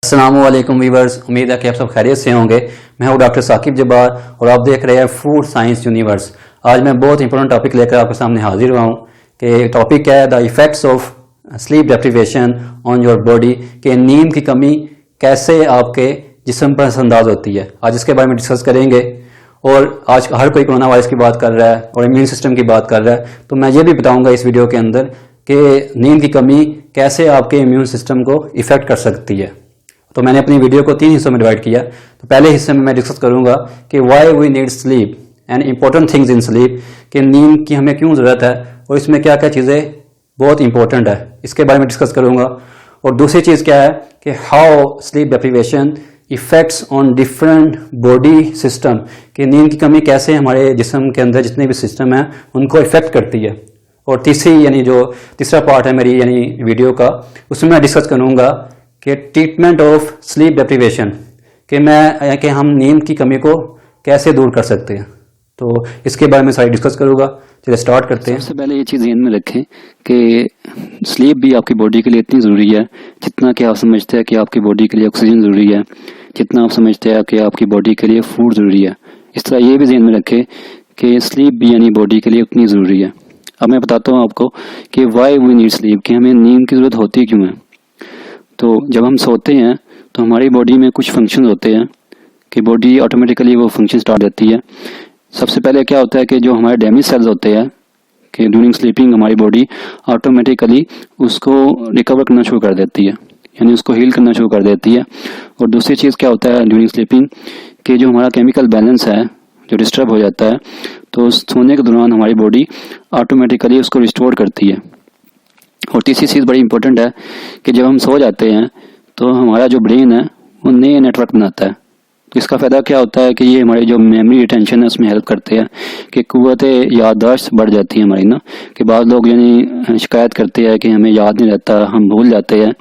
अस्सलाम वालेकुम वीवर्स, उम्मीद है कि आप सब खैरियत से होंगे। मैं हूं डॉक्टर साकिब जब्बार और आप देख रहे हैं फूड साइंस यूनिवर्स। आज मैं बहुत इंपॉर्टेंट टॉपिक लेकर आपके सामने हाजिर हुआ हूं कि टॉपिक क्या है, the effects of sleep deprivation on your body, कि नींद की कमी कैसे आपके जिस्म पर असरअंदाज होती है। आज इसके बारे में डिस्कस करेंगे। और आज हर कोई कोरोना वायरस की बात कर रहा है और इम्यून सिस्टम की बात कर रहा है, तो मैं ये भी बताऊँगा इस वीडियो के अंदर कि नींद की कमी कैसे आपके इम्यून सिस्टम को इफ़ेक्ट कर सकती है। तो मैंने अपनी वीडियो को 3 हिस्सों में डिवाइड किया। तो पहले हिस्से में मैं डिस्कस करूंगा कि why we need sleep and important things in sleep, कि नींद की हमें क्यों ज़रूरत है और इसमें क्या क्या चीज़ें बहुत इंपॉर्टेंट है, इसके बारे में डिस्कस करूंगा। और दूसरी चीज़ क्या है कि how sleep deprivation effects on different body system, कि नींद की कमी कैसे हमारे जिस्म के अंदर जितने भी सिस्टम हैं उनको इफेक्ट करती है। और तीसरा पार्ट है मेरी वीडियो का, उसमें मैं डिस्कस करूंगा कि ट्रीटमेंट ऑफ स्लीप डेप्रिवेशन, कि हम नींद की कमी को कैसे दूर कर सकते हैं। तो इसके बारे में सारी डिस्कस करूँगा। चलिए स्टार्ट करते हैं। सबसे पहले ये चीज़ ध्यान में रखें कि स्लीप भी आपकी बॉडी के लिए इतनी ज़रूरी है जितना कि आप समझते हैं कि आपकी बॉडी के लिए ऑक्सीजन ज़रूरी है, जितना आप समझते हैं कि आपकी बॉडी के लिए फूड ज़रूरी है। इस तरह ये भी ध्यान में रखें कि स्लीप भी बॉडी के लिए उतनी ज़रूरी है। अब मैं बताता हूँ आपको कि वाई वी नीड स्लीप, कि हमें नींद की ज़रूरत होती क्यों है। तो जब हम सोते हैं तो हमारी बॉडी में कुछ फंक्शन होते हैं कि बॉडी ऑटोमेटिकली वो फंक्शन स्टार्ट देती है। सबसे पहले क्या होता है कि जो हमारे डैमेज सेल्स होते हैं कि ड्यूरिंग स्लीपिंग हमारी बॉडी ऑटोमेटिकली उसको रिकवर करना शुरू कर देती है, यानी उसको हील करना शुरू कर देती है। और दूसरी चीज़ क्या होता है ड्यूरिंग स्लीपिंग, कि जो हमारा केमिकल बैलेंस है जो डिस्टर्ब हो जाता है, तो सोने के दौरान हमारी बॉडी ऑटोमेटिकली उसको रिस्टोर करती है। और तीसरी चीज़ बड़ी इंपॉर्टेंट है कि जब हम सो जाते हैं तो हमारा जो ब्रेन है वो नए नेटवर्क बनाता है। तो इसका फ़ायदा क्या होता है कि ये हमारी जो मेमोरी रिटेंशन है उसमें हेल्प करते हैं, कि क़ुव्वत याददाश्त बढ़ जाती है हमारी कि बाद लोग शिकायत करते हैं कि हमें याद नहीं रहता, हम भूल जाते हैं।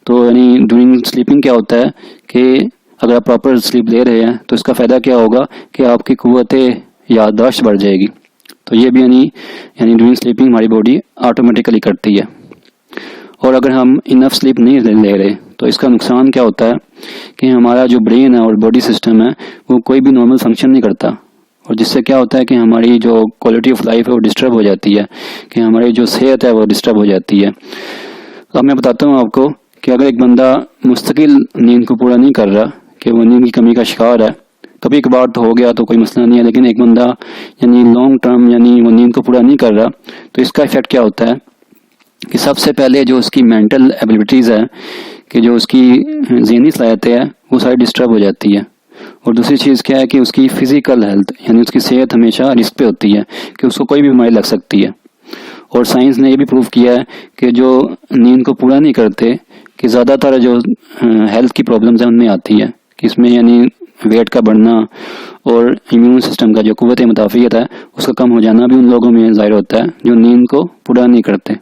तो ड्यूरिंग स्लीपिंग क्या होता है कि अगर आप प्रॉपर स्लीप ले रहे हैं तो इसका फ़ायदा क्या होगा कि आपकी क़ुव्वत याददाश्त बढ़ जाएगी। तो ये भी ड्यूरिंग स्लीपिंग हमारी बॉडी ऑटोमेटिकली करती है। और अगर हम इनफ स्लीप नहीं ले रहे तो इसका नुकसान क्या होता है कि हमारा जो ब्रेन है और बॉडी सिस्टम है वो कोई भी नॉर्मल फंक्शन नहीं करता, और जिससे क्या होता है कि हमारी जो क्वालिटी ऑफ लाइफ है वो डिस्टर्ब हो जाती है, कि हमारी जो सेहत है वो डिस्टर्ब हो जाती है। अब मैं बताता हूँ आपको कि अगर एक बंदा मुस्तकिल नींद को पूरा नहीं कर रहा, कि वो नींद की कमी का शिकार है, कभी कभार तो हो गया तो कोई मसला नहीं है, लेकिन एक बंदा लॉन्ग टर्म वो नींद को पूरा नहीं कर रहा, तो इसका इफेक्ट क्या होता है कि सबसे पहले जो उसकी मेंटल एबिलिटीज़ है, कि जो उसकी ज़हनी सलाहियतें है वो सारी डिस्टर्ब हो जाती है। और दूसरी चीज़ क्या है कि उसकी फ़िज़िकल हेल्थ उसकी सेहत हमेशा रिस्क पे होती है कि उसको कोई भी बीमारी लग सकती है। और साइंस ने ये भी प्रूव किया है कि जो नींद को पूरा नहीं करते कि ज़्यादातर जो हेल्थ की प्रॉब्लम्स हैं उनमें आती है, कि इसमें वेट का बढ़ना और इम्यून सिस्टम का जो क़ुव्वत मुदाफ़ियत है उसका कम हो जाना भी उन लोगों में ज़ाहिर होता है जो नींद को पूरा नहीं करते।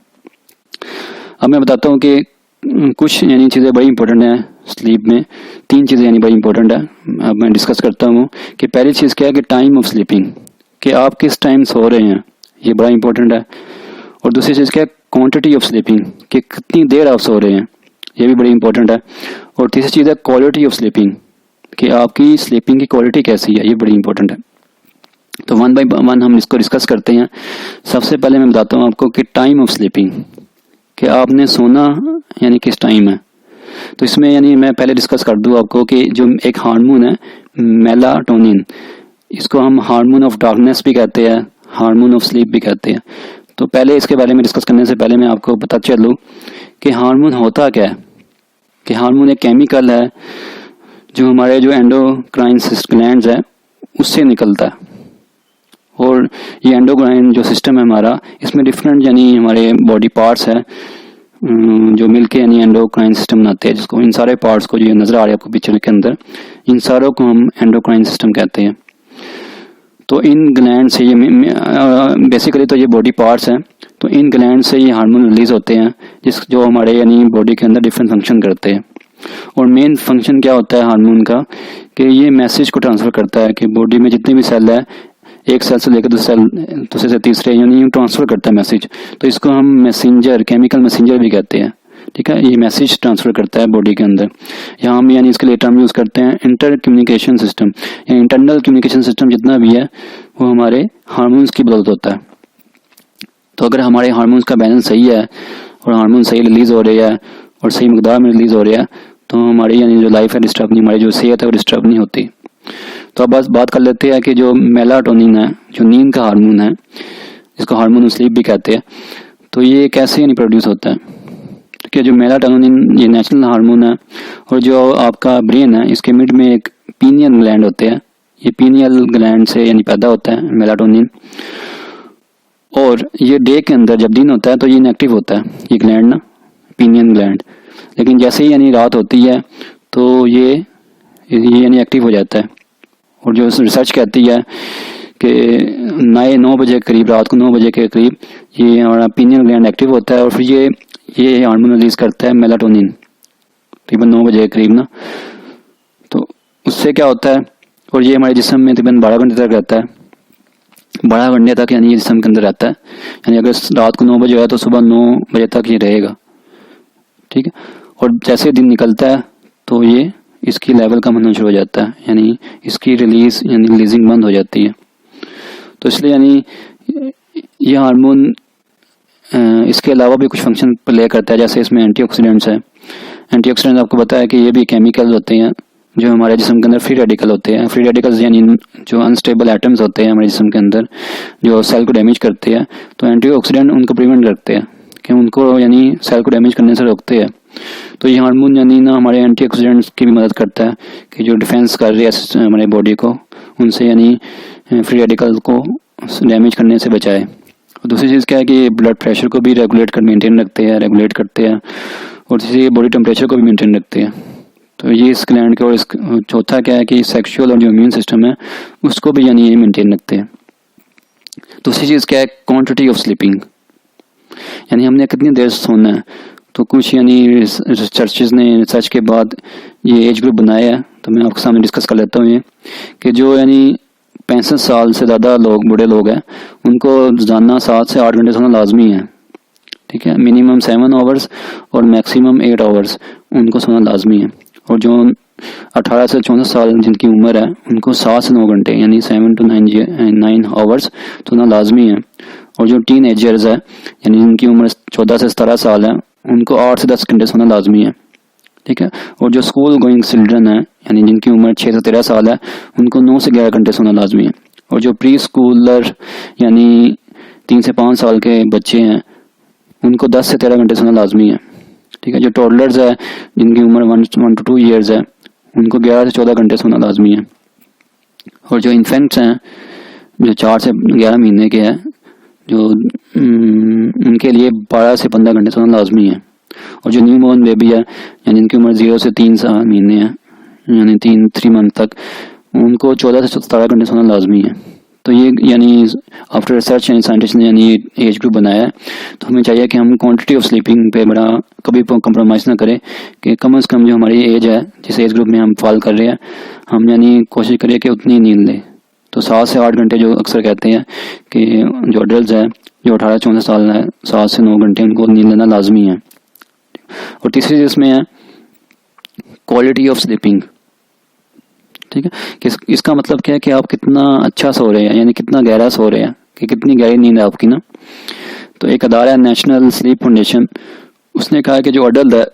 अब मैं बताता हूँ कि कुछ चीज़ें बड़ी इंपॉर्टेंट हैं स्लीप में। 3 चीज़ें बड़ी इंपॉर्टेंट है। अब मैं डिस्कस करता हूँ कि पहली चीज़ क्या है कि टाइम ऑफ स्लीपिंग, कि आप किस टाइम सो रहे हैं, ये बड़ा इंपॉर्टेंट है। और दूसरी चीज़ क्या है क्वांटिटी ऑफ स्लीपिंग, कि कितनी देर आप सो रहे हैं, ये भी बड़ी इंपॉर्टेंट है। और तीसरी चीज़ है क्वालिटी ऑफ स्लीपिंग, कि आपकी स्लीपिंग की क्वालिटी कैसी है, ये बड़ी इंपॉर्टेंट है। तो 1 बाय 1 हम इसको डिस्कस करते हैं। सबसे पहले मैं बताता हूँ आपको कि टाइम ऑफ स्लीपिंग, कि आपने सोना किस टाइम है। तो इसमें मैं पहले डिस्कस कर दूँ आपको कि जो एक हार्मोन है मेलाटोनिन, इसको हम हार्मोन ऑफ डार्कनेस भी कहते हैं, हार्मोन ऑफ स्लीप भी कहते हैं। तो पहले इसके बारे में डिस्कस करने से पहले मैं आपको पता चलूँ कि हार्मोन होता क्या है। कि हार्मोन एक केमिकल है जो हमारे जो एंडोक्राइन ग्लैंड्स है उससे निकलता है। और ये एंडोक्राइन जो सिस्टम है हमारा, इसमें डिफरेंट हमारे बॉडी पार्ट्स है जो मिलके एंडोक्राइन सिस्टम बनाते हैं, जिसको इन सारे पार्ट्स को जो नज़र आ रहे हैं आपको पिक्चर के अंदर, इन सारों को हम एंडोक्राइन सिस्टम कहते हैं। तो इन ग्लैंड से बेसिकली तो ये बॉडी पार्ट्स हैं, तो इन ग्लैंड से ये हार्मोन रिलीज होते हैं जो हमारे बॉडी के अंदर डिफरेंट फंक्शन करते हैं। और मेन फंक्शन क्या होता है हार्मोन का, कि ये मैसेज को ट्रांसफ़र करता है कि बॉडी में जितने भी सेल है, एक सेल से लेकर दूसरे से तीसरे ट्रांसफ़र करता है मैसेज। तो इसको हम मैसेंजर, केमिकल मैसेंजर भी कहते हैं। ठीक है, ये मैसेज ट्रांसफ़र करता है बॉडी के अंदर। यहाँ हम यानी इसके लिए टर्म यूज़ करते हैं इंटर कम्युनिकेशन सिस्टम या इंटरनल कम्युनिकेशन सिस्टम। जितना भी है वो हमारे हार्मोन्स की बदौलत होता है। तो अगर हमारे हार्मोन्स का बैलेंस सही है और हार्मोन सही रिलीज़ हो रही है और सही मकदार में रिलीज़ हो रहा है तो हमारी यानी जो लाइफ है डिस्टर्ब नहीं, हमारी जो सेहत है वो डिस्टर्ब नहीं होती। तो अब बस बात कर लेते हैं कि जो मेलाटोनिन है, जो नींद का हार्मोन है, इसको हार्मोन स्लीप भी कहते हैं, तो ये कैसे यानी प्रोड्यूस होता है। कि जो मेलाटोनिन ये नेचुरल हार्मोन है और जो आपका ब्रेन है इसके मिड में एक पीनियल ग्लैंड होते हैं, ये पीनियल ग्लैंड से यानी पैदा होता है मेलाटोनिन। और ये डे के अंदर जब दिन होता है तो ये इनएक्टिव होता है ये ग्लैंड ना, पीनियल ग्लैंड। लेकिन जैसे ही यानी रात होती है तो ये यानी एक्टिव हो जाता है। और जो रिसर्च कहती है कि 9 बजे के करीब, रात को 9 बजे के करीब ये हमारा पीनियल ग्लैंड एक्टिव होता है और फिर ये हार्मोन रिलीज करता है मेलाटोनिन तकरीबन 9 बजे के करीब ना। तो उससे क्या होता है, और ये हमारे जिस्म में तकरीबन 12 घंटे तक रहता है, 12 घंटे तक यानी ये जिस्म के अंदर रहता है। यानी अगर रात को 9 बजे है तो सुबह 9 बजे तक ये रहेगा, ठीक है। और जैसे दिन निकलता है तो ये इसकी लेवल कम होना शुरू हो जाता है, यानी इसकी रिलीज यानी रिलीजिंग बंद हो जाती है। तो इसलिए यानी ये हार्मोन इसके अलावा भी कुछ फंक्शन प्ले करता है, जैसे इसमें एंटीऑक्सीडेंट्स है। एंटीऑक्सीडेंट आपको पता है कि ये भी केमिकल्स होते हैं जो हमारे जिस्म के अंदर फ्री रेडिकल होते हैं। फ्री रेडिकल्स यानी जो अनस्टेबल एटम्स होते हैं हमारे जिस्म के अंदर जो सेल को डैमेज करते हैं, तो एंटीऑक्सीडेंट उनको प्रिवेंट करते हैं कि उनको यानी सेल को डैमेज करने से रोकते हैं। तो ये हार्मोन यानी ना हमारे एंटीऑक्सीडेंट्स की भी मदद करता है कि जो डिफेंस कर रही है हमारे बॉडी को, उनसे यानी फ्री रेडिकल को डैमेज करने से बचाए। और दूसरी चीज़ क्या है कि ब्लड प्रेशर को भी मेंटेन रखते हैं और तीसरी बॉडी टेम्परेचर को भी मेंटेन रखते हैं। तो ये इस ग्लैंड के, और इस चौथा क्या है कि सेक्सुअल और जो इम्यून सिस्टम है उसको भी यानी ये मेंटेन रखते हैं। दूसरी चीज़ क्या है, क्वांटिटी ऑफ स्लीपिंग, यानी हमने कितनी देर सोना है। तो कुछ यानी रिसर्चर्स ने रिसर्च के बाद ये एज ग्रुप बनाया है, तो मैं आपके सामने डिस्कस कर लेता हूँ ये कि जो यानी 65 साल से ज़्यादा लोग, बूढ़े लोग हैं, उनको रोजाना 7 से 8 घंटे सोना लाजमी है, ठीक है। मिनिमम 7 आवर्स और मैक्सिमम 8 आवर्स उनको सोना लाजमी है। और जो 18 से 64 साल जिनकी उम्र है उनको 7 से 9 घंटे यानी 7 to 9 आवर्स सोना लाजमी है। और जो टीन एजर्स है यानी जिनकी उम्र 14 से 17 साल है उनको 8 से 10 घंटे सोना लाजमी है, ठीक है। और जो स्कूल गोइंग चिल्ड्रन है यानी जिनकी उम्र 6 से 13 साल है उनको 9 से 11 घंटे सोना लाजमी है। और जो प्री स्कूलर यानी 3 से 5 साल के बच्चे हैं उनको 10 से 13 घंटे सोना लाजमी है, ठीक है। जो टोडलर्स है जिनकी उम्र 1 to 2 ईयर्स है उनको 11 से 14 घंटे सोना लाजमी है। और जो इन्फेंट्स हैं जो 4 से 11 महीने के हैं जो उनके लिए 12 से 15 घंटे सोना लाजमी है। और जो न्यू बॉर्न बेबी है यानी इनकी उम्र 0 से 3 महीने है यानी 3 मंथ तक, उनको 14 से 17 घंटे सोना लाजमी है। तो ये यानी आफ्टर रिसर्च यानी साइंटिस्ट ने यानी एज ग्रुप बनाया है। तो हमें चाहिए कि हम क्वांटिटी ऑफ स्लीपिंग पे बड़ा कभी कंप्रोमाइज़ ना करें कि कम से कम जो हमारी एज है जिस एज ग्रुप में हम फॉल कर रहे हैं हम यानी कोशिश करें कि उतनी नींद लें। तो 7 से 8 घंटे जो अक्सर कहते हैं कि जो अडल्ट है जो 18 से 64 साल है 7 से 9 घंटे उनको नींद लेना लाजमी है। और तीसरी चीज़ में है क्वालिटी ऑफ स्लीपिंग, ठीक है। कि इसका मतलब क्या है कि आप कितना अच्छा सो रहे हैं यानी कितना गहरा सो रहे हैं, कि कितनी गहरी नींद है आपकी ना। तो एक अदारा है नेशनल स्लीप फाउंडेशन, उसने कहा कि जो अडल्ट है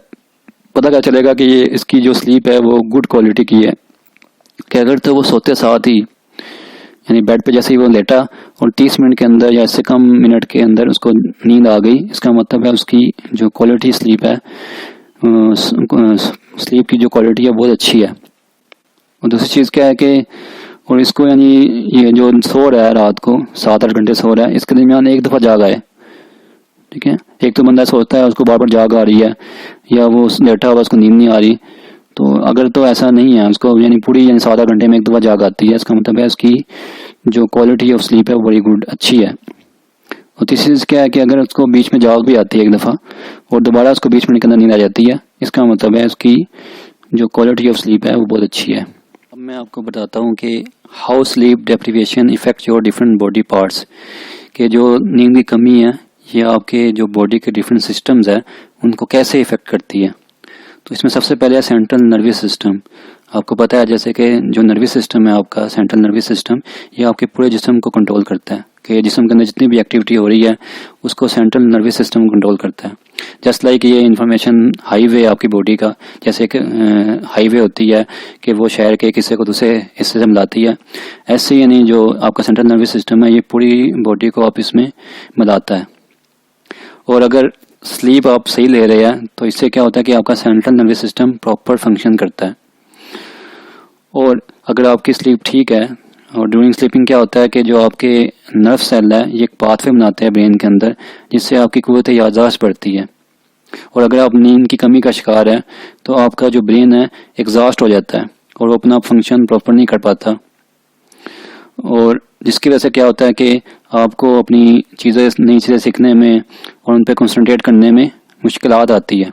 पता क्या चलेगा कि ये इसकी जो स्लीप है वो गुड क्वालिटी की है। कि अगर तो वो सोते साथ ही यानी बेड पे जैसे ही वो लेटा और 30 मिनट के अंदर या इससे कम मिनट के अंदर उसको नींद आ गई, इसका मतलब है उसकी जो क्वालिटी स्लीप है, स्लीप की जो क्वालिटी है बहुत अच्छी है। और दूसरी चीज़ क्या है कि और इसको यानी ये जो सो रहा है रात को 7-8 घंटे सो रहा है, इसके दरमियान एक दफ़ा जाग आए, ठीक है। एक तो बंदा सोता है उसको बार बार जाग आ रही है या वो लेटा हुआ उसको नींद नहीं आ रही, तो अगर तो ऐसा नहीं है उसको यानी पूरी यानी 7-8 घंटे में एक दफ़ा जाग आती है, इसका मतलब है उसकी जो क्वालिटी ऑफ स्लीप है वो बड़ी गुड अच्छी है। और तीसरी चीज़ क्या है कि अगर उसको बीच में जाग भी आती है एक दफ़ा और दोबारा उसको 20 मिनट के अंदर नींद आ जाती है, इसका मतलब है उसकी जो क्वालिटी ऑफ स्लीप है वो बहुत अच्छी है। अब मैं आपको बताता हूँ कि how sleep deprivation effects your different body parts, के जो नींद की कमी है ये आपके जो बॉडी के डिफरेंट सिस्टम्स है उनको कैसे इफ़ेक्ट करती है। तो इसमें सबसे पहले है सेंट्रल नर्वस सिस्टम। आपको पता है जैसे कि जो नर्वस सिस्टम है आपका सेंट्रल नर्वस सिस्टम, ये आपके पूरे जिस्म को कंट्रोल करता है कि जिस्म के अंदर जितनी भी एक्टिविटी हो रही है उसको सेंट्रल नर्वस सिस्टम कंट्रोल करता है। जस्ट लाइक ये इन्फॉर्मेशन हाईवे आपकी बॉडी का, जैसे कि हाईवे होती है कि वो शहर के किस्से को दूसरे हिस्से से मिलाती है, ऐसे यानी जो आपका सेंट्रल नर्वस सिस्टम है ये पूरी बॉडी को आपस में मिलाता है। और अगर स्लीप आप सही ले रहे हैं तो इससे क्या होता है कि आपका central nervous system proper function करता है। और अगर आपकी स्लीप ठीक है, और ड्यूरिंग स्लीपिंग क्या होता है कि जो आपके नर्व सेल है ये एक पाथवे बनाते हैं ब्रेन के अंदर, जिससे आपकी कुव्वत याददाश्त बढ़ती है। और अगर आप नींद की कमी का शिकार है तो आपका जो ब्रेन है एग्जॉस्ट हो जाता है और वो अपना फंक्शन प्रॉपर नहीं कर पाता, और जिसकी वजह से क्या होता है कि आपको अपनी चीज़ें नई चीज़ें सीखने में और उन पर कंसंट्रेट करने में मुश्किलात आती है।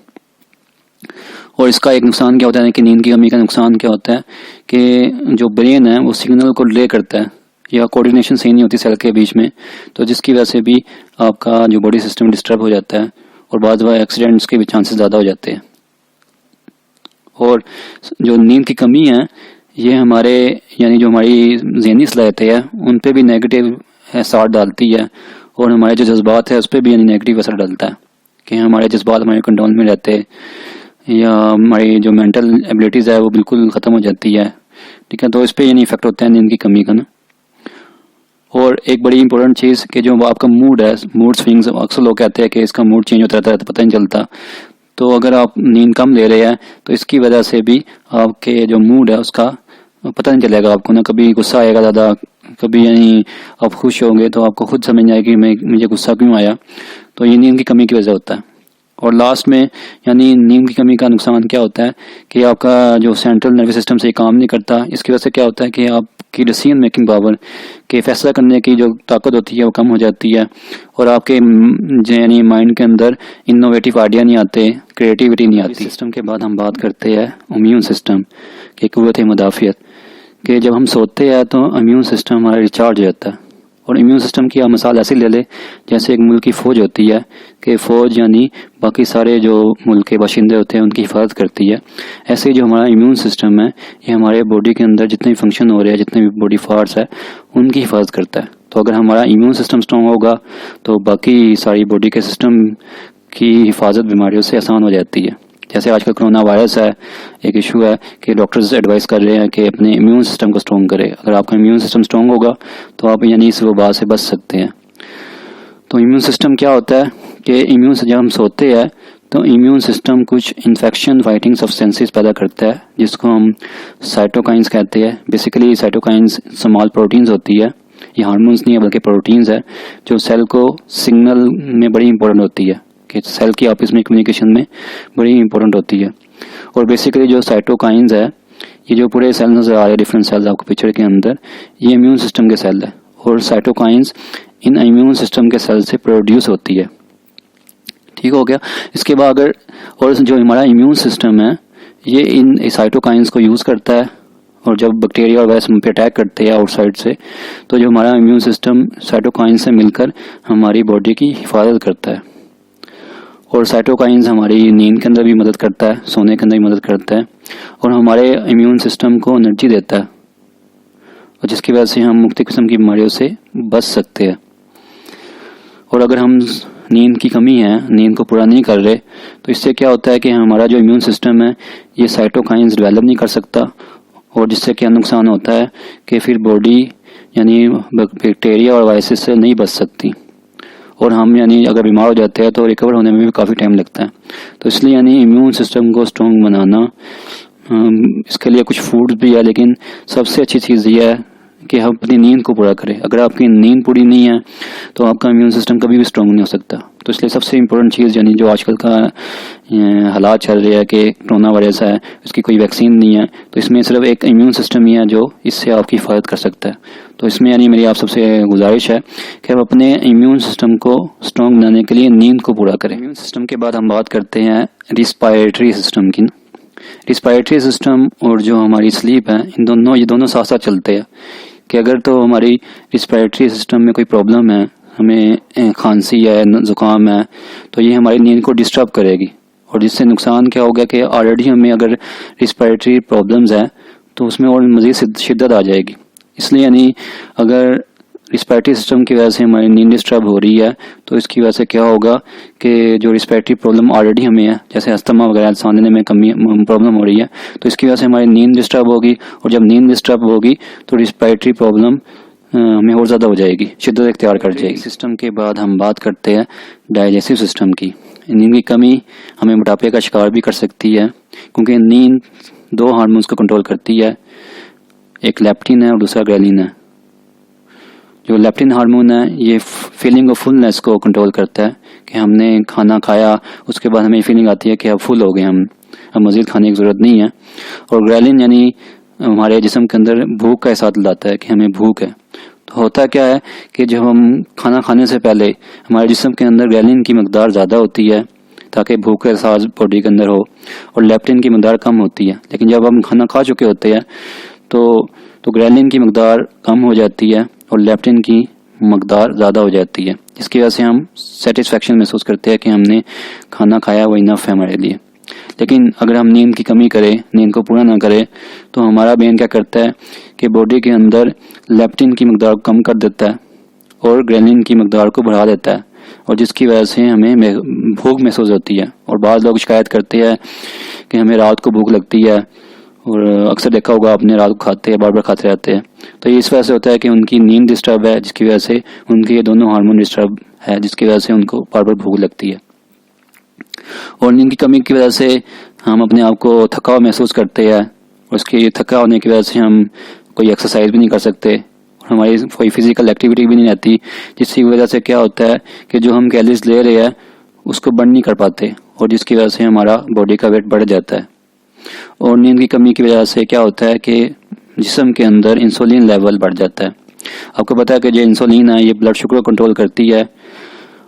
और इसका एक नुकसान क्या होता है कि नींद की कमी का नुकसान क्या होता है कि जो ब्रेन है वो सिग्नल को डिले करता है या कोऑर्डिनेशन सही नहीं होती सेल के बीच में, तो जिसकी वजह से भी आपका जो बॉडी सिस्टम डिस्टर्ब हो जाता है और बाद में एक्सीडेंट्स के भी चांसेस ज़्यादा हो जाते हैं। और जो नींद की कमी है ये हमारे यानी जो हमारी ज़हनी सलाहियतें हैं उन पे भी नेगेटिव असर डालती है, और हमारे जो जज्बात है उस पर भी यानी नेगेटिव असर डालता है कि हमारे जज्बात हमारे कंट्रोल में रहते हैं या हमारी जो मेंटल एबिलिटीज़ है वो बिल्कुल ख़त्म हो जाती है। ठीक है, तो इस पर यानी इफेक्ट होता है नींद की कमी का ना। और एक बड़ी इंपॉर्टेंट चीज़ कि जो आपका मूड है, मूड स्विंग्स, अक्सर लोग कहते हैं कि इसका मूड चेंज होता रहता है तो पता नहीं चलता। तो अगर आप नींद कम ले रहे हैं तो इसकी वजह से भी आपके जो मूड है उसका पता नहीं चलेगा आपको ना, कभी गुस्सा आएगा ज़्यादा, कभी यानी आप खुश होंगे तो आपको खुद समझ नहीं आएगी मुझे गुस्सा क्यों आया, तो ये नींद की कमी की वजह होता है। और लास्ट में यानी नींद की कमी का नुकसान क्या होता है कि आपका जो सेंट्रल नर्वस सिस्टम से काम नहीं करता। इसकी वजह से क्या होता है कि आपकी डिसीजन मेकिंग पावर के फैसला करने की जो ताकत होती है वो कम हो जाती है, और आपके यानी माइंड के अंदर इनोवेटिव आइडिया नहीं आते, क्रिएटिविटी नहीं आती। सिस्टम के बाद हम बात करते हैं इम्यून सिस्टम की कुव्वत मुदाफ़ियत, कि जब हम सोते हैं तो इम्यून सिस्टम हमारा रिचार्ज हो जाता है। और इम्यून सिस्टम की आप मिसाल ऐसे ले ले जैसे एक मुल्क की फ़ौज होती है कि फ़ौज यानी बाकी सारे जो मुल्क के बाशिंदे होते हैं उनकी हिफाजत करती है, ऐसे ही जो हमारा इम्यून सिस्टम है ये हमारे बॉडी के अंदर जितने भी फंक्शन हो रहे हैं, जितने भी बॉडी पार्ट्स है उनकी हिफाजत करता है। तो अगर हमारा इम्यून सिस्टम स्ट्रॉन्ग होगा तो बाकी सारी बॉडी के सिस्टम की हिफाजत बीमारियों से आसान हो जाती है। जैसे आजकल कोरोना वायरस है, एक इशू है कि डॉक्टर्स एडवाइस कर रहे हैं कि अपने इम्यून सिस्टम को स्ट्रॉन्ग करें। अगर आपका इम्यून सिस्टम स्ट्रॉन्ग होगा तो आप यानी इस वबा से बच सकते हैं। तो इम्यून सिस्टम क्या होता है कि इम्यून से जब हम सोते हैं तो इम्यून सिस्टम कुछ इन्फेक्शन फाइटिंग सब्सटेंसेस पैदा करता है जिसको हम साइटोकाइंस कहते हैं। बेसिकली साइटोकाइंस स्मॉल प्रोटीन्स होती है, ये हार्मोन्स नहीं है बल्कि प्रोटीन्स है जो सेल को सिग्नल में बड़ी इंपॉर्टेंट होती है कि सेल की आपस में कम्युनिकेशन में बड़ी इंपॉर्टेंट होती है। और बेसिकली जो साइटोकाइंस है ये जो पूरे सेल नज़र आ रहे हैं डिफरेंट सेल्स आपको पिक्चर के अंदर, ये इम्यून सिस्टम के सेल है, और साइटोकाइंस इन इम्यून सिस्टम के सेल से प्रोड्यूस होती है। ठीक हो गया। इसके बाद अगर और जो हमारा इम्यून सिस्टम है ये इन साइटोकाइंस को यूज़ करता है, और जब बैक्टीरिया और वायरस हम पे अटैक करते हैं आउटसाइड से तो जो हमारा इम्यून सिस्टम साइटोकाइंस से मिलकर हमारी बॉडी की हिफाजत करता है। और साइटोकाइंस हमारी नींद के अंदर भी मदद करता है, सोने के अंदर भी मदद करता है, और हमारे इम्यून सिस्टम को एनर्जी देता है, और जिसकी वजह से हम मुख्तलिफ किस्म की बीमारियों से बच सकते हैं। और अगर हम नींद की कमी है, नींद को पूरा नहीं कर रहे, तो इससे क्या होता है कि हमारा जो इम्यून सिस्टम है ये साइटोकाइंस डेवलप नहीं कर सकता, और जिससे क्या नुकसान होता है कि फिर बॉडी यानी बैक्टीरिया और वायरस से नहीं बच सकती, और हम यानी अगर बीमार हो जाते हैं तो रिकवर होने में भी काफ़ी टाइम लगता है। तो इसलिए यानी इम्यून सिस्टम को स्ट्रॉन्ग बनाना, इसके लिए कुछ फूड भी है, लेकिन सबसे अच्छी चीज़ ये है कि हम अपनी नींद को पूरा करें। अगर आपकी नींद पूरी नहीं है तो आपका इम्यून सिस्टम कभी भी स्ट्रॉन्ग नहीं हो सकता। तो इसलिए सबसे इम्पोर्टेंट चीज़ यानी जो आजकल का हालात चल रहे हैं कि कोरोना वायरस है, उसकी कोई वैक्सीन नहीं है, तो इसमें सिर्फ एक इम्यून सिस्टम ही है जो इससे आपकी हिफाजत कर सकता है। तो इसमें यानी मेरी आप सबसे गुजारिश है कि आप अपने इम्यून सिस्टम को स्ट्रॉन्ग बनाने के लिए नींद को पूरा करें। इम्यून सिस्टम के बाद हम बात करते हैं रिस्पायरेटरी सिस्टम की। रिस्पायरेटरी सिस्टम और जो हमारी स्लीप है ये दोनों साथ साथ चलते हैं कि अगर तो हमारी रिस्पायरेटरी सिस्टम में कोई प्रॉब्लम है, हमें खांसी है, ज़ुकाम है, तो ये हमारी नींद को डिस्टर्ब करेगी और जिससे नुकसान क्या होगा कि ऑलरेडी हमें अगर रिस्पिरेटरी प्रॉब्लम्स हैं तो उसमें और मज़ीद शिद्दत आ जाएगी। इसलिए यानी अगर रिस्पिरेटरी सिस्टम की वजह से हमारी नींद डिस्टर्ब हो रही है तो इसकी वजह से क्या होगा कि जो रिस्पिरेटरी प्रॉब्लम ऑलरेडी हमें है, जैसे अस्थमा वगैरह सांस लेने में कमी प्रॉब्लम हो रही है, तो इसकी वजह से हमारी नींद डिस्टर्ब होगी और जब नींद डिस्टर्ब होगी तो रिस्पिरेटरी प्रॉब्लम हमें और ज़्यादा हो जाएगी, शिद्दत इख्तियार कर जाएगी। सिस्टम के बाद हम बात करते हैं डाइजेस्टिव सिस्टम की। नींद की कमी हमें मोटापे का शिकार भी कर सकती है क्योंकि नींद 2 हार्मोन्स को कंट्रोल करती है, एक लेप्टिन है और दूसरा ग्रेलिन है। जो लेप्टिन हार्मोन है ये फीलिंग ऑफ फुलनेस को कंट्रोल करता है कि हमने खाना खाया उसके बाद हमें फीलिंग आती है कि अब फुल हो गए हम, अब मज़ीद खाने की ज़रूरत नहीं है। और ग्रेलिन यानी हमारे जिस्म के अंदर भूख का एहसास लाता है कि हमें भूख है। तो होता क्या है कि जब हम खाना खाने से पहले हमारे जिस्म के अंदर ग्रेलिन की मकदार ज़्यादा होती है ताकि भूख का एहसास बॉडी के अंदर हो और लेप्टिन की मकदार कम होती है, लेकिन जब हम खाना खा चुके होते हैं तो ग्रेलिन की मकदार कम हो जाती है और लेप्टिन की मकदार ज़्यादा हो जाती है, जिसकी वजह से हम सेटिस्फेक्शन महसूस करते हैं कि हमने खाना खाया वो इनफ है हमारे लिए। लेकिन अगर हम नींद की कमी करें, नींद को पूरा ना करें, तो हमारा ब्रेन क्या करता है कि बॉडी के अंदर लेप्टिन की मकदार को कम कर देता है और ग्रेलिन की मकदार को बढ़ा देता है और जिसकी वजह से हमें भूख महसूस होती है। और बाद लोग शिकायत करते हैं कि हमें रात को भूख लगती है और अक्सर देखा होगा आपने रात को खाते हैं, बार बार खाते रहते हैं। तो ये इस वजह से होता है कि उनकी नींद डिस्टर्ब है, जिसकी वजह से उनके ये दोनों हार्मोन डिस्टर्ब है, जिसकी वजह से उनको बार बार भूख लगती है। और नींद की कमी की वजह से हम अपने आप को थका हुआ महसूस करते हैं और उसके थका होने की वजह से हम कोई एक्सरसाइज भी नहीं कर सकते, हमारी कोई फिजिकल एक्टिविटी भी नहीं रहती, जिसकी वजह से क्या होता है कि जो हम कैलोरीज ले रहे हैं उसको बर्न नहीं कर पाते और जिसकी वजह से हमारा बॉडी का वेट बढ़ जाता है। और नींद की कमी की वजह से क्या होता है कि जिस्म के अंदर इंसुलिन लेवल बढ़ जाता है। आपको पता है कि जो इंसुलिन है ये ब्लड शुगर को कंट्रोल करती है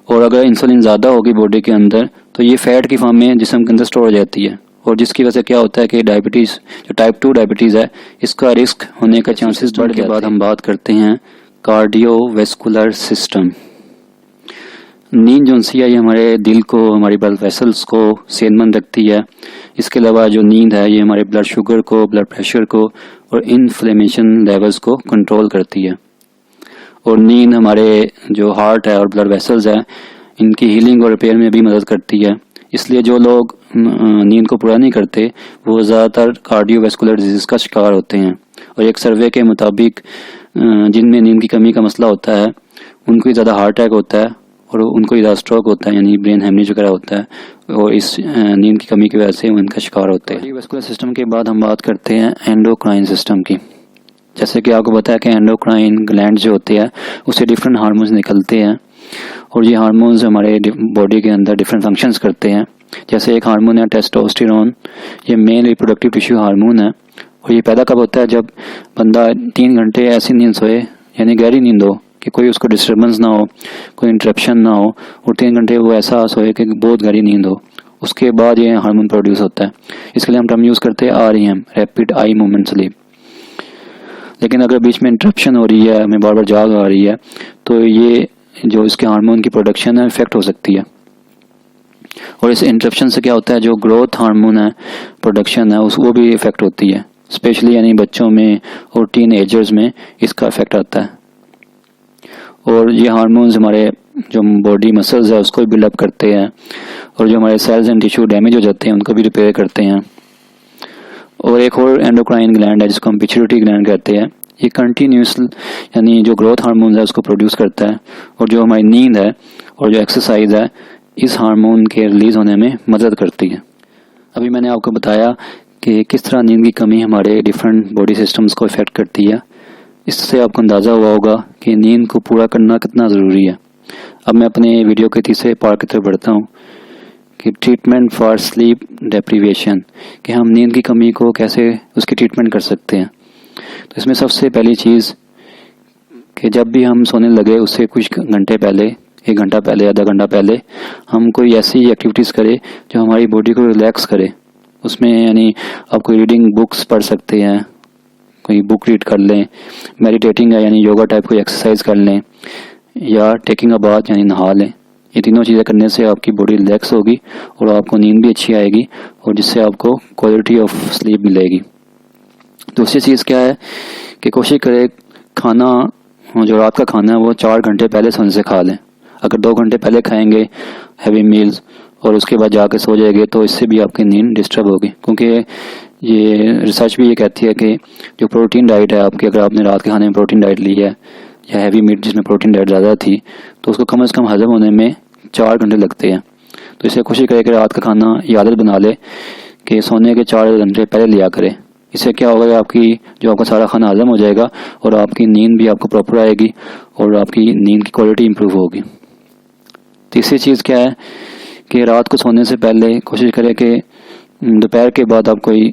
और अगर इंसुलिन ज़्यादा होगी बॉडी के अंदर तो ये फैट की फॉर्म में जिस्म के अंदर स्टोर हो जाती है और जिसकी वजह से क्या होता है कि डायबिटीज़, जो टाइप 2 डायबिटीज़ है, इसका रिस्क होने का चांसेस बढ़ के बाद हम बात करते हैं कार्डियोवैस्कुलर सिस्टम। नींद जो है ये हमारे दिल को, हमारी ब्लड वेसल्स को सेहतमंद रखती है। इसके अलावा जो नींद है ये हमारे ब्लड शुगर को, ब्लड प्रेशर को और इन्फ्लेमेशन लेवल्स को कंट्रोल करती है। और नींद हमारे जो हार्ट है और ब्लड वेसल्स है इनकी हीलिंग और रिपेयर में भी मदद करती है। इसलिए जो लोग नींद को पूरा नहीं करते वो ज़्यादातर कार्डियोवैस्कुलर डिजीज़ का शिकार होते हैं। और एक सर्वे के मुताबिक जिनमें नींद की कमी का मसला होता है उनको ज़्यादा हार्ट अटैक होता है और उनको ज़्यादा स्ट्रोक होता है, यानी ब्रेन हेमरेज वगैरह होता है और इस नींद की कमी की वजह से वो इनका शिकार होते हैं। कार्डियोवैस्कुलर सिस्टम के बाद हम बात करते हैं एंडोक्राइन सिस्टम की। जैसे कि आपको पता है कि एंडोक्राइन ग्लैंड जो होते हैं उससे डिफरेंट हार्मोन्स निकलते हैं और ये हार्मोन्स हमारे बॉडी के अंदर डिफरेंट फंक्शंस करते हैं। जैसे एक हार्मोन है टेस्टोस्टेरोन, ये मेल रिप्रोडक्टिव टिश्यू हार्मोन है और ये पैदा कब होता है जब बंदा 3 घंटे ऐसी नींद सोए, यानी गहरी नींद हो कि कोई उसको डिस्टर्बेंस ना हो, कोई इंटरप्शन ना हो और 3 घंटे वो ऐसा सोए कि बहुत गहरी नींद हो, उसके बाद ये हार्मोन प्रोड्यूस होता है। इसके लिए हम टर्म यूज़ करते हैं REM, rapid eye movement sleep. लेकिन अगर बीच में इंटरप्शन हो रही है, हमें बार बार जाग आ रही है, तो ये जो इसके हार्मोन की प्रोडक्शन है इफेक्ट हो सकती है। और इस इंटरप्शन से क्या होता है, जो ग्रोथ हार्मोन है प्रोडक्शन है वो भी इफेक्ट होती है, स्पेशली यानी बच्चों में और टीन एजर्स में इसका इफेक्ट आता है। और ये हार्मोन्स हमारे जो बॉडी मसल्स है उसको भी बिल्डअप करते हैं और जो हमारे सेल्स एंड टिश्यू डैमेज हो जाते हैं उनको भी रिपेयर करते हैं। और एक और एंडोक्राइन ग्लैंड है जिसको हम पिट्यूटरी ग्लैंड कहते हैं, ये कंटिन्यूस यानी जो ग्रोथ हार्मोन है उसको प्रोड्यूस करता है और जो हमारी नींद है और जो एक्सरसाइज है इस हार्मोन के रिलीज होने में मदद करती है। अभी मैंने आपको बताया कि किस तरह नींद की कमी हमारे डिफरेंट बॉडी सिस्टम्स को इफेक्ट करती है। इससे आपको अंदाज़ा हुआ होगा कि नींद को पूरा करना कितना ज़रूरी है। अब मैं अपने वीडियो के तीसरे पार्ट की तरफ बढ़ता हूँ कि ट्रीटमेंट फॉर स्लीप डेप्रीवेशन, कि हम नींद की कमी को कैसे उसकी ट्रीटमेंट कर सकते हैं। तो इसमें सबसे पहली चीज़ कि जब भी हम सोने लगे उससे कुछ घंटे पहले, 1 घंटा पहले, आधा घंटा पहले हम कोई ऐसी एक्टिविटीज़ करें जो हमारी बॉडी को रिलैक्स करे। उसमें यानी आप कोई रीडिंग बुक्स पढ़ सकते हैं, कोई बुक रीड कर लें, मेडिटेटिंग है यानी योगा टाइप कोई एक्सरसाइज कर लें, या टेकिंग अ बाथ यानी नहा लें। ये तीनों चीज़ें करने से आपकी बॉडी रिलैक्स होगी और आपको नींद भी अच्छी आएगी और जिससे आपको क्वालिटी ऑफ स्लीप मिलेगी। दूसरी चीज़ क्या है कि कोशिश करें खाना जो रात का खाना है वो 4 घंटे पहले सोने से खा लें। अगर 2 घंटे पहले खाएंगे हैवी मील्स और उसके बाद जाके सो जाएंगे तो इससे भी आपकी नींद डिस्टर्ब होगी, क्योंकि ये रिसर्च भी ये कहती है कि जो प्रोटीन डाइट है आपकी, अगर आपने रात के खाने में प्रोटीन डाइट ली है या हैवी मीट जिसमें प्रोटीन डाइट ज़्यादा थी तो उसको कम से कम हजम होने में 4 घंटे लगते हैं। तो इससे कोशिश करें कि रात का खाना ये आदत बना ले कि सोने के 4 घंटे पहले लिया करें। इससे क्या होगा कि आपकी जो आपका सारा खाना हजम हो जाएगा और आपकी नींद भी आपको प्रॉपर आएगी और आपकी नींद की क्वालिटी इंप्रूव होगी। तीसरी चीज़ क्या है कि रात को सोने से पहले कोशिश करें कि दोपहर के बाद आप कोई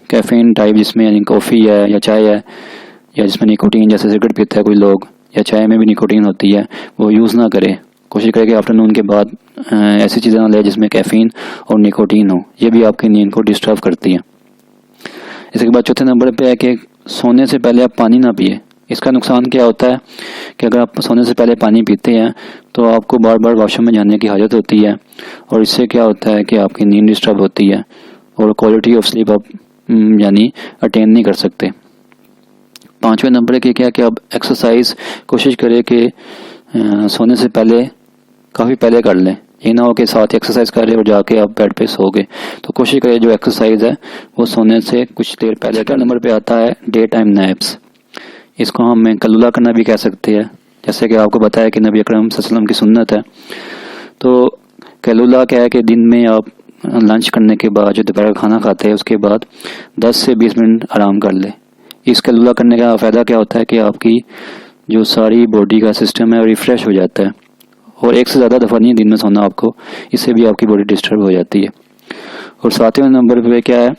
कैफ़ीन टाइप जिसमें यानी कॉफ़ी है या चाय है या जिसमें निकोटीन, जैसे सिगरेट पीता है कोई लोग या चाय में भी निकोटीन होती है, वो यूज़ ना करें। कोशिश करें कि आफ्टरनून के बाद ऐसी चीज़ें ना लें जिसमें कैफ़ीन और निकोटीन हो, ये भी आपकी नींद को डिस्टर्ब करती है। इसके बाद चौथे नंबर पे है कि सोने से पहले आप पानी ना पिए। इसका नुकसान क्या होता है कि अगर आप सोने से पहले पानी पीते हैं तो आपको बार बार वॉशरूम में जाने की हाजत होती है और इससे क्या होता है कि आपकी नींद डिस्टर्ब होती है और क्वालिटी ऑफ स्लीप आप यानी अटेन नहीं कर सकते। 5वें नंबर के क्या कि आप एक्सरसाइज कोशिश करें कि सोने से पहले काफ़ी पहले कर लें। ये ना हो कि साथ ही एक्सरसाइज कर रहे और जाके आप बेड पे सो गए। तो कोशिश करें जो एक्सरसाइज है वो सोने से कुछ देर पहले। सेकंड नंबर पे आता है डे टाइम नैप्स। इसको हम कलूला करना भी कह सकते हैं, जैसे कि आपको बताया कि नबी अकरम सल्लल्लाहु अलैहि वसल्लम की सुन्नत है। तो कलूला क्या है कि दिन में आप लंच करने के बाद जो दोपहर का खाना खाते हैं उसके बाद 10 से 20 मिनट आराम कर लें। इस कलूला करने का फ़ायदा क्या होता है कि आपकी जो सारी बॉडी का सिस्टम है वो रिफ़्रेश हो जाता है और एक से ज़्यादा दफ़ा नहीं दिन में सोना आपको, इससे भी आपकी बॉडी डिस्टर्ब हो जाती है। और 7वें नंबर पे क्या है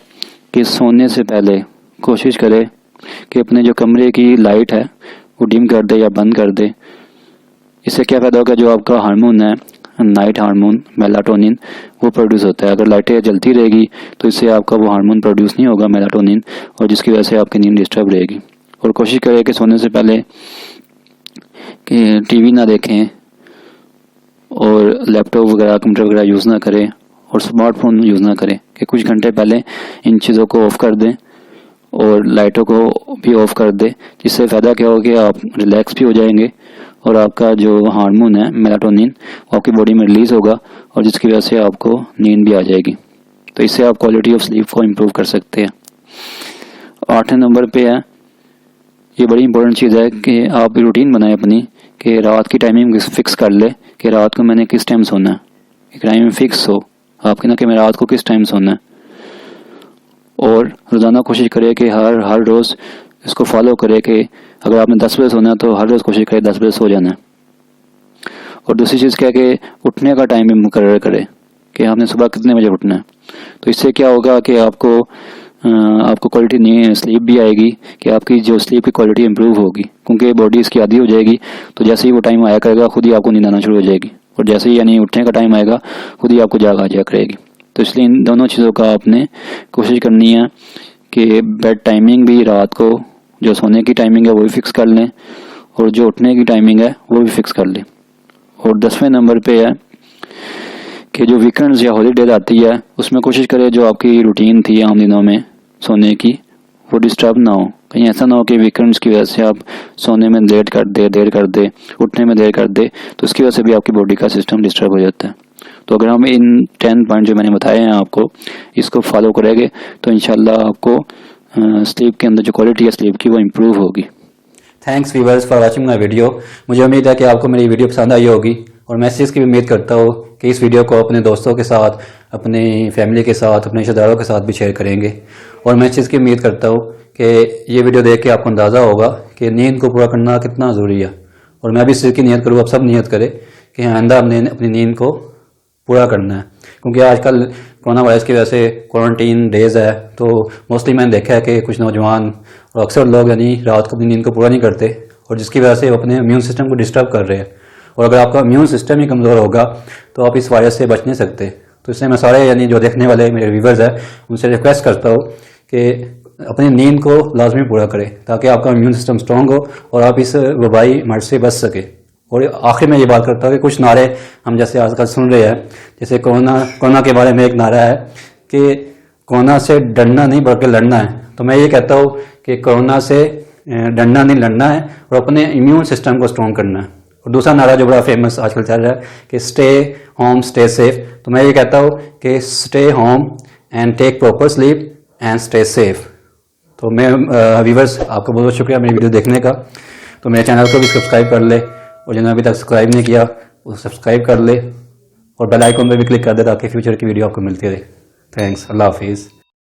कि सोने से पहले कोशिश करें कि अपने जो कमरे की लाइट है वो डिम कर दे या बंद कर दे। इससे क्या फ़ायदा होगा, जो आपका हार्मोन है नाइट हार्मोन मेलाटोनिन वो प्रोड्यूस होता है। अगर लाइटें जलती रहेगी तो इससे आपका वो हार्मोन प्रोड्यूस नहीं होगा मेलाटोनिन, और जिसकी वजह से आपकी नींद डिस्टर्ब रहेगी। और कोशिश करें कि सोने से पहले कि टीवी ना देखें और लैपटॉप वगैरह कंप्यूटर वगैरह यूज़ ना करें और स्मार्टफोन यूज़ ना करें, कि कुछ घंटे पहले इन चीज़ों को ऑफ़ कर दें और लाइटों को भी ऑफ़ कर दें। जिससे फ़ायदा क्या होगा कि आप रिलैक्स भी हो जाएंगे और आपका जो हार्मोन है मेलाटोनिन वो आपकी बॉडी में रिलीज़ होगा और जिसकी वजह से आपको नींद भी आ जाएगी। तो इससे आप क्वालिटी ऑफ स्लीप को इम्प्रूव कर सकते हैं। 8वें नंबर पे है, ये बड़ी इंपॉर्टेंट चीज़ है कि आप रूटीन बनाएं अपनी, कि रात की टाइमिंग फिक्स कर ले कि रात को मैंने किस टाइम सोना है। एक टाइम फिक्स हो आपके ना कि मैं रात को किस टाइम सोना है, और रोज़ाना कोशिश करें कि हर रोज़ इसको फॉलो करें कि अगर आपने 10 बजे सोना है तो हर रोज़ कोशिश करें 10 बजे सो जाना है। और दूसरी चीज़ क्या है कि उठने का टाइम भी मुकर्रर करें कि आपने सुबह कितने बजे उठना है। तो इससे क्या होगा कि आपको क्वालिटी नहीं स्लीप भी आएगी, कि आपकी जो स्लीप की क्वालिटी इंप्रूव होगी, क्योंकि बॉडी इसकी आदी हो जाएगी। तो जैसे ही वो टाइम आया करेगा खुद ही आपको नींद आना शुरू हो जाएगी, और जैसे ही यानी उठने का टाइम आएगा खुद ही आपको जाग आ जाया करेगी। तो इसलिए इन दोनों चीज़ों का आपने कोशिश करनी है कि बेड टाइमिंग भी रात को जो सोने की टाइमिंग है वो भी फिक्स कर लें और जो उठने की टाइमिंग है वो भी फिक्स कर लें। और 10वें नंबर पे है कि जो वीकेंड्स या हॉलीडेज आती है उसमें कोशिश करें जो आपकी रूटीन थी आम दिनों में सोने की वो डिस्टर्ब ना हो। कहीं ऐसा ना हो कि वीकेंड्स की वजह से आप सोने में देर कर दे उठने में देर कर दे, तो उसकी वजह से भी आपकी बॉडी का सिस्टम डिस्टर्ब हो जाता है। तो अगर हम इन 10 पॉइंट जो मैंने बताए हैं आपको, इसको फॉलो करेंगे तो इंशाल्लाह आपको स्लीप के अंदर जो क्वालिटी है स्लीप की वो इम्प्रूव होगी। Thanks viewers for watching my video. मुझे उम्मीद है कि आपको मेरी वीडियो पसंद आई होगी, और मैं इस चीज़ की भी उम्मीद करता हूँ कि इस वीडियो को अपने दोस्तों के साथ, अपनी फैमिली के साथ, अपने रिश्तेदारों के साथ भी शेयर करेंगे। और मैं इस चीज़ की उम्मीद करता हूँ कि ये वीडियो देख के आपको अंदाज़ा होगा कि नींद को पूरा करना कितना ज़रूरी है। और मैं भी इस चीज़ की नियत करूँ, अब सब नियत करें कि आइंदा हमने अपनी नींद को पूरा करना है, क्योंकि आजकल कोरोना वायरस की वजह से क्वारंटीन डेज है, तो मोस्टली मैंने देखा है कि कुछ नौजवान और अक्सर लोग यानी रात को अपनी नींद को पूरा नहीं करते, और जिसकी वजह से वो अपने इम्यून सिस्टम को डिस्टर्ब कर रहे हैं। और अगर आपका इम्यून सिस्टम ही कमज़ोर होगा तो आप इस वायरस से बच नहीं सकते। तो इसलिए मैं सारे यानी जो देखने वाले मेरे व्यूवर्स हैं उनसे रिक्वेस्ट करता हूँ कि अपनी नींद को लाजमी पूरा करें, ताकि आपका इम्यून सिस्टम स्ट्रॉन्ग हो और आप इस वबाई मर्ज से बच सके। और आखिर में ये बात करता हूँ कि कुछ नारे हम जैसे आजकल सुन रहे हैं, जैसे कोरोना के बारे में एक नारा है कि कोरोना से डरना नहीं बल्कि लड़ना है। तो मैं ये कहता हूँ कि कोरोना से डरना नहीं लड़ना है और अपने इम्यून सिस्टम को स्ट्रॉन्ग करना है। और दूसरा नारा जो बड़ा फेमस आजकल चल रहा है कि स्टे होम स्टे सेफ। तो मैं ये कहता हूँ कि stay home and take proper sleep and stay safe. तो मैं व्यूवर्स आपका बहुत बहुत शुक्रिया मेरी वीडियो देखने का। तो मेरे चैनल को भी सब्सक्राइब कर ले और जिन्होंने अभी तक सब्सक्राइब नहीं किया वो सब्सक्राइब कर ले और बेल आइकन पर भी क्लिक कर दे ताकि फ्यूचर की वीडियो आपको मिलती रहे। थैंक्स, अल्लाह हाफिज़।